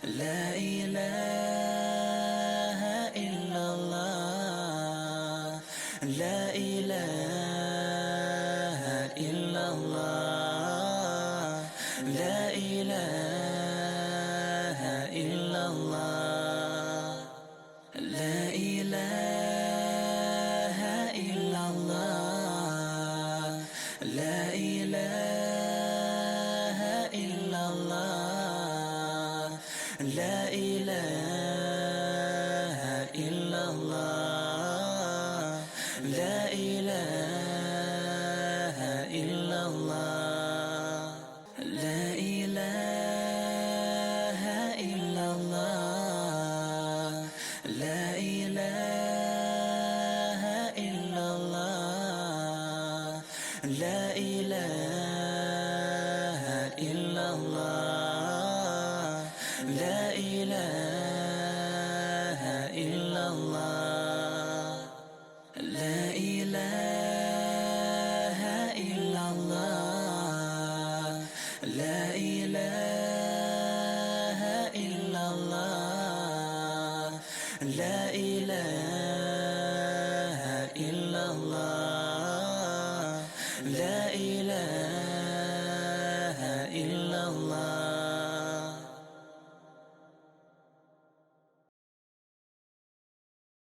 لا إله إلا الله لا إله إلا الله لا إله إلا الله لا إله إلا الله لا إله إلا الله لا إله إلا الله لا إله إلا الله لا إله إلا الله لا إله إلا الله لا إله إلا الله لا إله إلا الله لا إله إلا الله لا إله إلا الله لا إله إلا الله لا إله